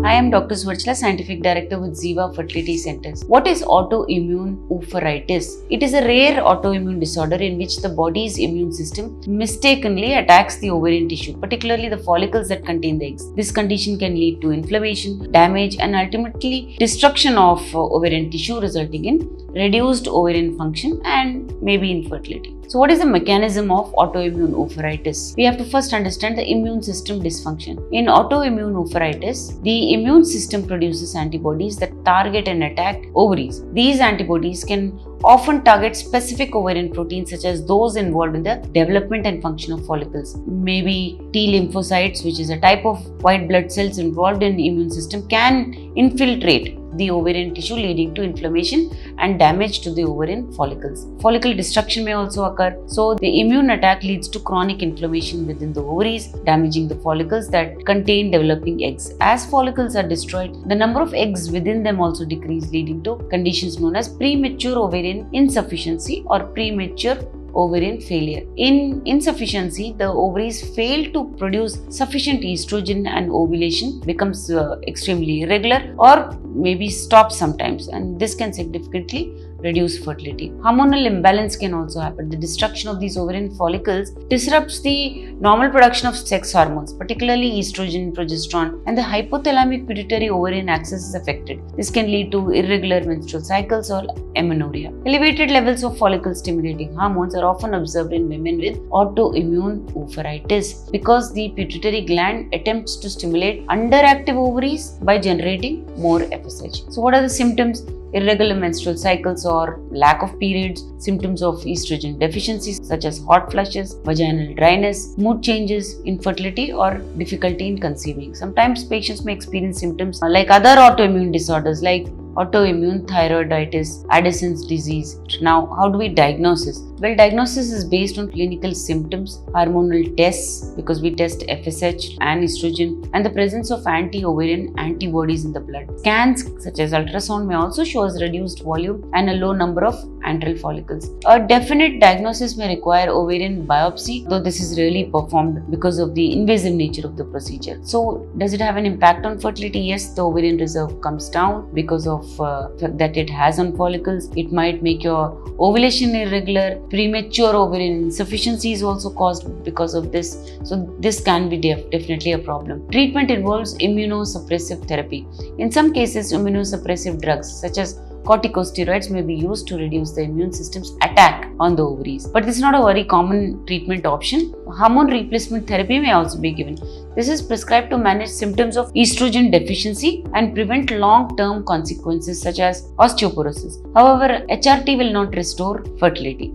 I am Dr. Swarchla, Scientific Director with Ziva Fertility Centers. What is autoimmune oophorytis? It is a rare autoimmune disorder in which the body's immune system mistakenly attacks the ovarian tissue, particularly the follicles that contain the eggs. This condition can lead to inflammation, damage, and ultimately destruction of ovarian tissue, resulting in reduced ovarian function and maybe infertility. So what is the mechanism of autoimmune oophorytis? We have to first understand the immune system dysfunction. In autoimmune oophorytis, the immune system produces antibodies that target and attack ovaries. These antibodies can often target specific ovarian proteins such as those involved in the development and function of follicles. Maybe T lymphocytes, which is a type of white blood cells involved in the immune system, can infiltrate the ovarian tissue, leading to inflammation and damage to the ovarian follicles. Follicle destruction may also occur. So the immune attack leads to chronic inflammation within the ovaries, damaging the follicles that contain developing eggs. As follicles are destroyed, the number of eggs within them also decrease, leading to conditions known as premature ovarian insufficiency or premature ovarian failure. In insufficiency, the ovaries fail to produce sufficient estrogen and ovulation becomes extremely irregular or maybe stops sometimes, and this can significantly reduce fertility. Hormonal imbalance can also happen. The destruction of these ovarian follicles disrupts the normal production of sex hormones, particularly estrogen, progesterone, and the hypothalamic pituitary ovarian axis is affected. This can lead to irregular menstrual cycles or amenorrhea. Elevated levels of follicle stimulating hormones are often observed in women with autoimmune oophorytis because the pituitary gland attempts to stimulate underactive ovaries by generating more FSH. So what are the symptoms? Irregular menstrual cycles or lack of periods, symptoms of estrogen deficiencies such as hot flushes, vaginal dryness, mood changes, infertility, or difficulty in conceiving. Sometimes patients may experience symptoms like other autoimmune disorders like autoimmune thyroiditis, Addison's disease. Now, how do we diagnose this? Well, diagnosis is based on clinical symptoms, hormonal tests because we test FSH and estrogen, and the presence of anti-ovarian antibodies in the blood. Scans such as ultrasound may also show us reduced volume and a low number of antral follicles. A definite diagnosis may require ovarian biopsy, though this is rarely performed because of the invasive nature of the procedure. So, does it have an impact on fertility? Yes, the ovarian reserve comes down because of that it has on follicles. It might make your ovulation irregular. Premature ovarian insufficiency is also caused because of this. So this can be definitely a problem. Treatment involves immunosuppressive therapy. In some cases, immunosuppressive drugs such as corticosteroids may be used to reduce the immune system's attack on the ovaries. But this is not a very common treatment option. Hormone replacement therapy may also be given. This is prescribed to manage symptoms of estrogen deficiency and prevent long-term consequences such as osteoporosis. However, HRT will not restore fertility.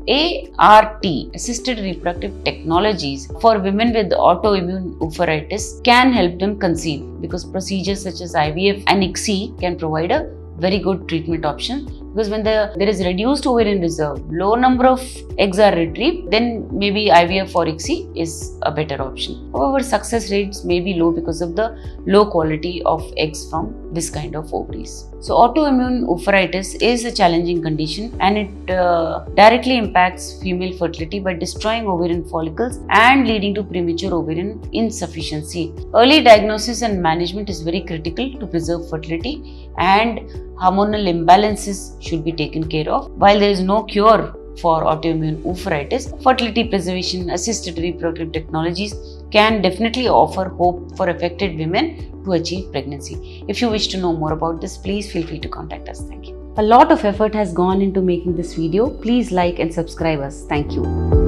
ART, assisted reproductive technologies for women with autoimmune oophorytis, can help them conceive because procedures such as IVF and ICSI can provide a very good treatment option, because when there is reduced ovarian reserve, low number of eggs are retrieved, then maybe IVF or ICSI is a better option. However, success rates may be low because of the low quality of eggs from this kind of ovaries. So autoimmune oophorytis is a challenging condition and it directly impacts female fertility by destroying ovarian follicles and leading to premature ovarian insufficiency. Early diagnosis and management is very critical to preserve fertility, and hormonal imbalances should be taken care of. While there is no cure for autoimmune oophorytis, fertility preservation assisted reproductive technologies can definitely offer hope for affected women to achieve pregnancy. If you wish to know more about this, please feel free to contact us. Thank you. A lot of effort has gone into making this video. Please like and subscribe us. Thank you.